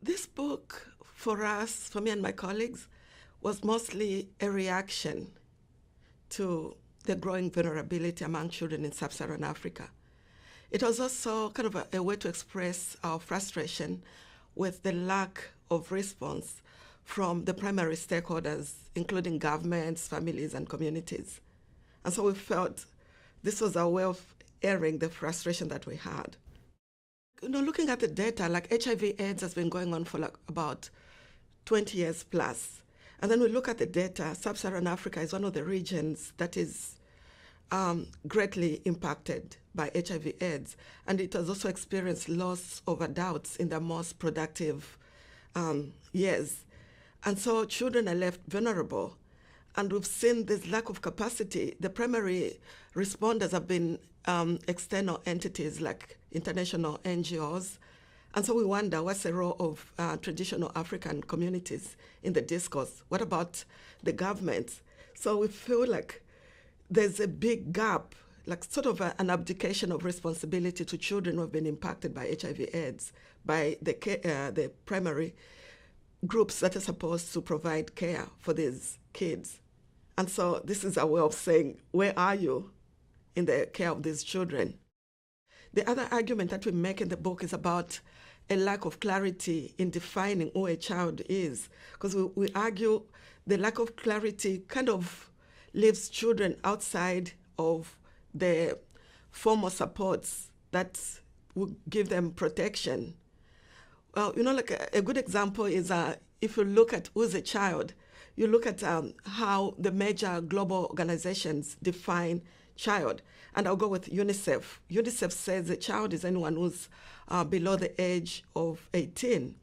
This book, for us, for me and my colleagues, was mostly a reaction to the growing vulnerability among children in sub-Saharan Africa. It was also kind of a way to express our frustration with the lack of response from the primary stakeholders, including governments, families, and communities. And so we felt this was our way of airing the frustration that we had. Looking at the data, like HIV/AIDS has been going on for like about 20 years plus. And then we look at the data, sub-Saharan Africa is one of the regions that is greatly impacted by HIV/AIDS. And it has also experienced loss of adults in the most productive years. And so children are left vulnerable. And we've seen this lack of capacity. The primary responders have been external entities like international NGOs. And so we wonder, what's the role of traditional African communities in the discourse? What about the government? So we feel like there's a big gap, like sort of an abdication of responsibility to children who have been impacted by HIV/AIDS, by the primary groups that are supposed to provide care for these kids. And so this is our way of saying, where are you in the care of these children? The other argument that we make in the book is about a lack of clarity in defining who a child is, because we argue the lack of clarity kind of leaves children outside of the formal supports that would give them protection. Well, like a good example is if you look at who's a child, you look at how the major global organizations define child. And I'll go with UNICEF. UNICEF says a child is anyone who's below the age of 18.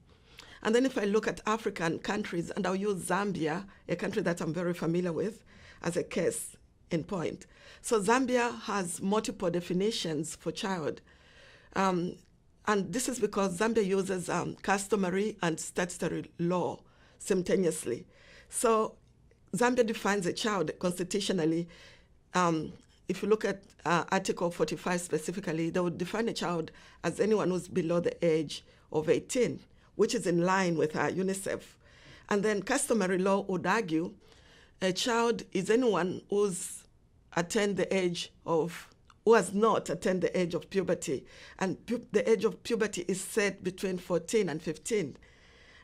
And then if I look at African countries, and I'll use Zambia, a country that I'm very familiar with, as a case in point. So Zambia has multiple definitions for child. And this is because Zambia uses customary and statutory law simultaneously. So Zambia defines a child constitutionally. If you look at Article 45 specifically, they would define a child as anyone who's below the age of 18, which is in line with UNICEF. And then customary law would argue a child is anyone who has not attained the age of puberty. And the age of puberty is set between 14 and 15.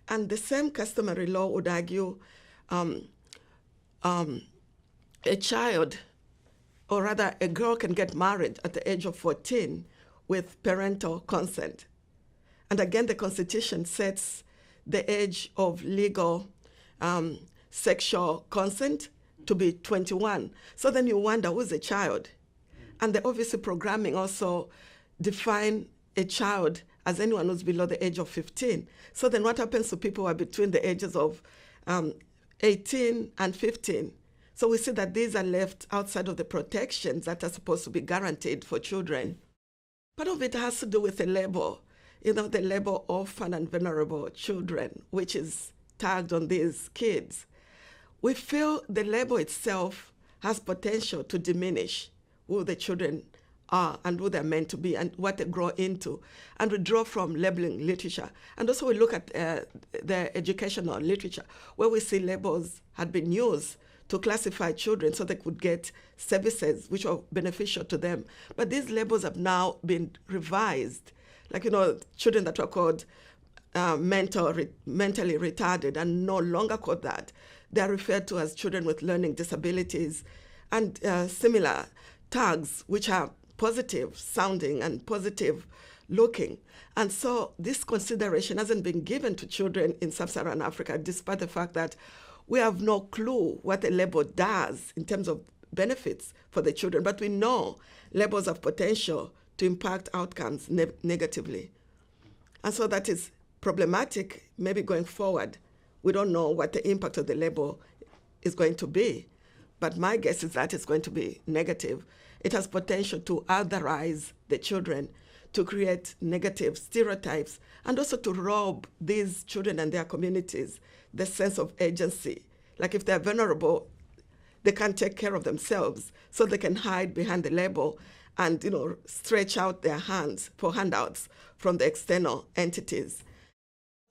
And the same customary law would argue a child, or rather a girl, can get married at the age of 14 with parental consent. And again, the Constitution sets the age of legal sexual consent to be 21. So then you wonder, who's a child? And the obviously programming also define a child as anyone who's below the age of 15. So then what happens to people who are between the ages of 18 and 15? So we see that these are left outside of the protections that are supposed to be guaranteed for children. Part of it has to do with the label, the label orphan and vulnerable children, which is tagged on these kids. We feel the label itself has potential to diminish who the children are and who they're meant to be and what they grow into. And we draw from labeling literature. And also we look at the educational literature, where we see labels had been used to classify children so they could get services which are beneficial to them. But these labels have now been revised. Like, children that were called mentally retarded and no longer called that. They are referred to as children with learning disabilities and similar tags which are positive sounding and positive looking. And so this consideration hasn't been given to children in sub-Saharan Africa, despite the fact that we have no clue what a label does in terms of benefits for the children. But we know labels have potential to impact outcomes negatively. And so that is problematic, maybe going forward. We don't know what the impact of the label is going to be. But my guess is that it's going to be negative. It has potential to otherize the children, to create negative stereotypes, and also to rob these children and their communities the sense of agency. Like if they're vulnerable, they can't take care of themselves, so they can hide behind the label and stretch out their hands for handouts from the external entities.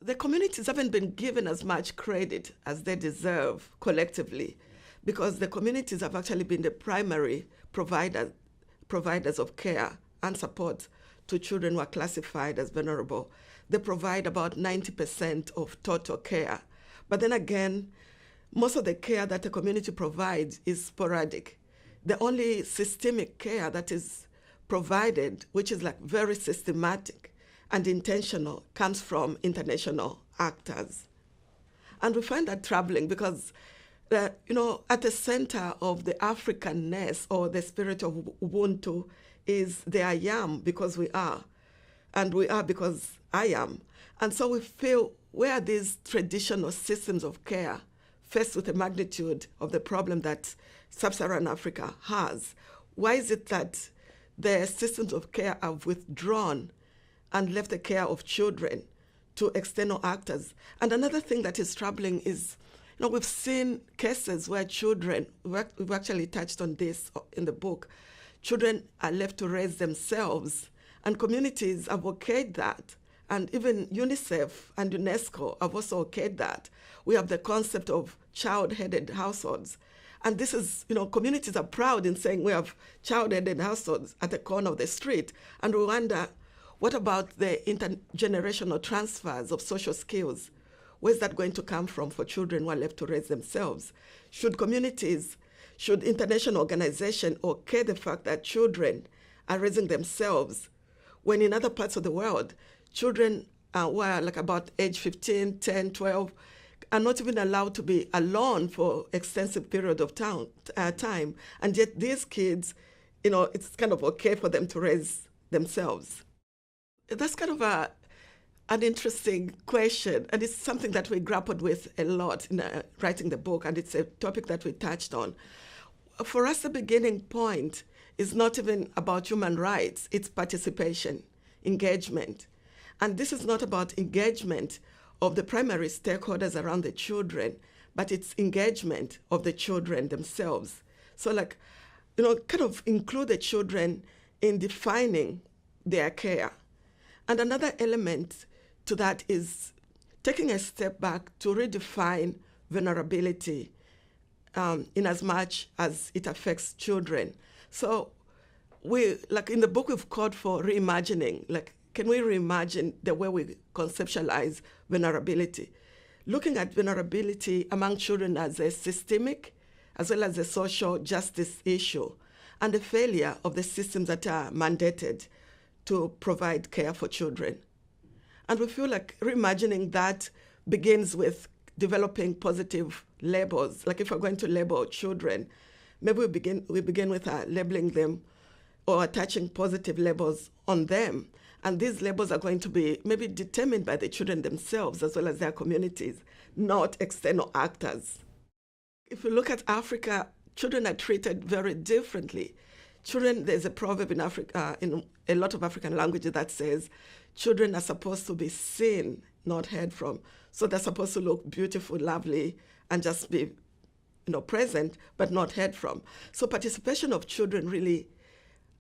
The communities haven't been given as much credit as they deserve collectively, because the communities have actually been the primary providers of care and support to children who are classified as vulnerable. They provide about 90% of total care. But then again, most of the care that a community provides is sporadic. The only systemic care that is provided, which is like very systematic and intentional, comes from international actors. And we find that troubling because, at the center of the Africanness or the spirit of Ubuntu is the I am because we are, and we are because I am. And so we feel, where are these traditional systems of care faced with the magnitude of the problem that sub-Saharan Africa has? Why is it that the systems of care have withdrawn and left the care of children to external actors? And another thing that is troubling is, we've seen cases where children, we've actually touched on this in the book, children are left to raise themselves, and communities have okayed that. And even UNICEF and UNESCO have also okayed that. We have the concept of child-headed households. And this is, communities are proud in saying we have child-headed households at the corner of the street. And we wonder, what about the intergenerational transfers of social skills? Where's that going to come from for children who are left to raise themselves? Should communities, should international organizations okay the fact that children are raising themselves when in other parts of the world, children who are like about age 15, 10, 12, are not even allowed to be alone for extensive period of time, and yet these kids, it's kind of okay for them to raise themselves. That's kind of an interesting question, and it's something that we grappled with a lot in writing the book, and it's a topic that we touched on. For us, the beginning point is not even about human rights, it's participation, engagement. And this is not about engagement of the primary stakeholders around the children, but it's engagement of the children themselves. So kind of include the children in defining their care. And another element to that is taking a step back to redefine vulnerability in as much as it affects children. So in the book, we've called for reimagining, can we reimagine the way we conceptualize vulnerability? Looking at vulnerability among children as a systemic, as well as a social justice issue, and the failure of the systems that are mandated to provide care for children. And we feel like reimagining that begins with developing positive labels. Like if we're going to label children, maybe we begin with labeling them or attaching positive labels on them. And these labels are going to be maybe determined by the children themselves as well as their communities, not external actors. If you look at Africa, children are treated very differently. There's a proverb in Africa, in a lot of African languages, that says children are supposed to be seen, not heard from. So they're supposed to look beautiful, lovely, and just be present, but not heard from. So participation of children really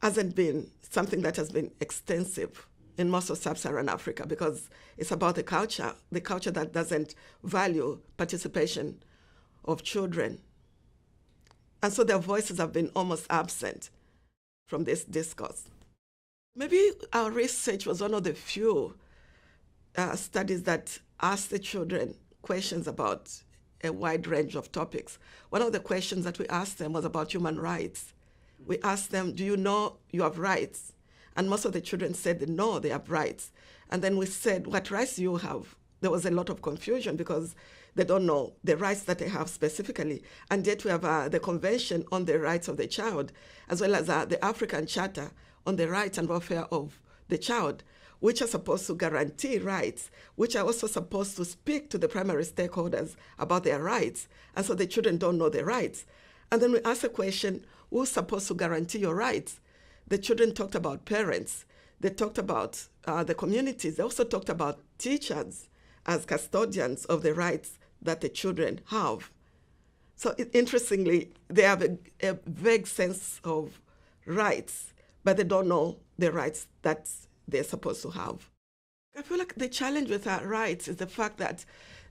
hasn't been something that has been extensive in most of sub-Saharan Africa, because it's about the culture that doesn't value participation of children. And so their voices have been almost absent from this discourse. Maybe our research was one of the few studies that asked the children questions about a wide range of topics. One of the questions that we asked them was about human rights. We asked them, do you know you have rights? And most of the children said, no, they have rights. And then we said, what rights do you have? There was a lot of confusion because they don't know the rights that they have specifically. And yet we have the Convention on the Rights of the Child, as well as the African Charter on the Rights and Welfare of the Child, which are supposed to guarantee rights, which are also supposed to speak to the primary stakeholders about their rights. And so the children don't know their rights. And then we asked the question, who's supposed to guarantee your rights? The children talked about parents. They talked about the communities. They also talked about teachers as custodians of the rights that the children have. So interestingly, they have a vague sense of rights, but they don't know the rights that they're supposed to have. I feel like the challenge with our rights is the fact that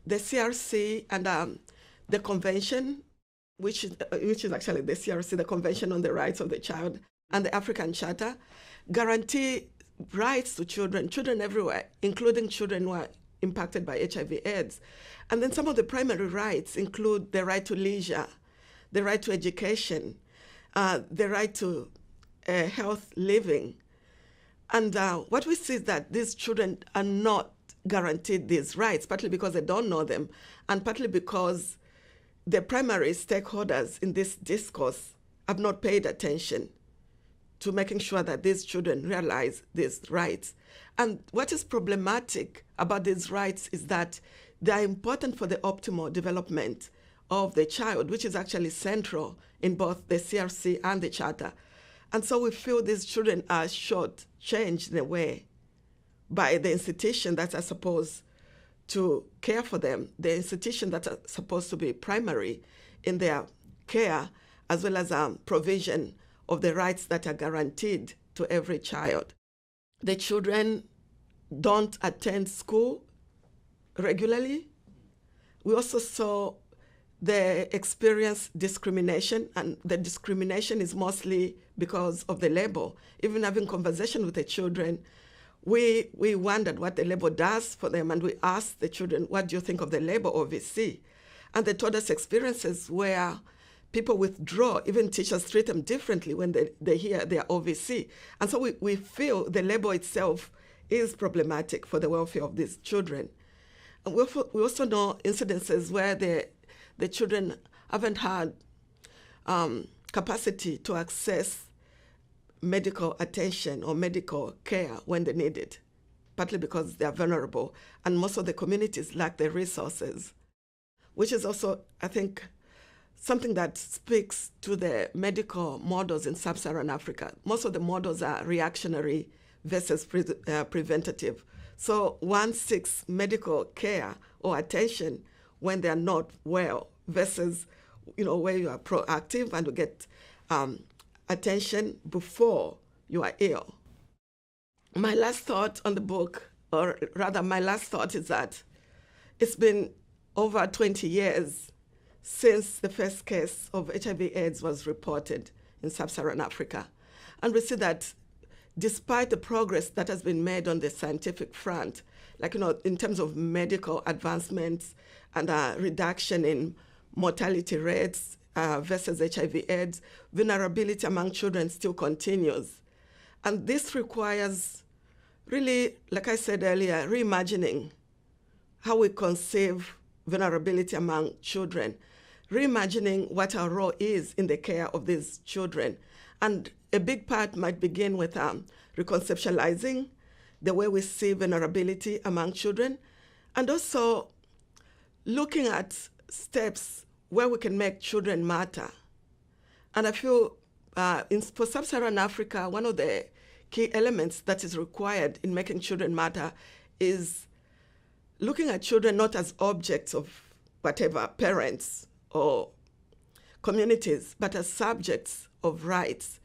the CRC and the convention, which is actually the CRC, the Convention on the Rights of the Child, and the African Charter, guarantee rights to children everywhere, including children who are impacted by HIV/AIDS. And then some of the primary rights include the right to leisure, the right to education, the right to health living. And what we see is that these children are not guaranteed these rights, partly because they don't know them, and partly because the primary stakeholders in this discourse have not paid attention to making sure that these children realize these rights. And what is problematic about these rights is that they are important for the optimal development of the child, which is actually central in both the CRC and the Charter. And so we feel these children are short-changed in a way by the institution that are supposed to care for them, the institution that are supposed to be primary in their care, as well as provision of the rights that are guaranteed to every child. The children don't attend school regularly. We also saw they experience discrimination, and the discrimination is mostly because of the label. Even having conversation with the children, we wondered what the label does for them, and we asked the children, what do you think of the label OVC? And they told us experiences where people withdraw, even teachers treat them differently when they hear their OVC. And so we feel the label itself is problematic for the welfare of these children. And we also know incidences where the children haven't had capacity to access medical attention or medical care when they need it, partly because they are vulnerable, and most of the communities lack the resources, which is also, I think, something that speaks to the medical models in sub-Saharan Africa. Most of the models are reactionary versus preventative. So one seeks medical care or attention when they are not well versus, where you are proactive and you get attention before you are ill. My last thought on the book, or rather my last thought, is that it's been over 20 years since the first case of HIV/AIDS was reported in sub-Saharan Africa. And we see that despite the progress that has been made on the scientific front, in terms of medical advancements and reduction in mortality rates versus HIV/AIDS, vulnerability among children still continues. And this requires really, like I said earlier, reimagining how we conceive vulnerability among children, reimagining what our role is in the care of these children. And a big part might begin with reconceptualizing the way we see vulnerability among children, and also looking at steps where we can make children matter. And I feel for sub-Saharan Africa, one of the key elements that is required in making children matter is looking at children not as objects of whatever parents or communities, but as subjects of rights,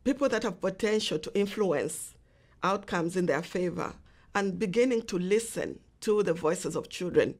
people that have potential to influence outcomes in their favor, and beginning to listen to the voices of children.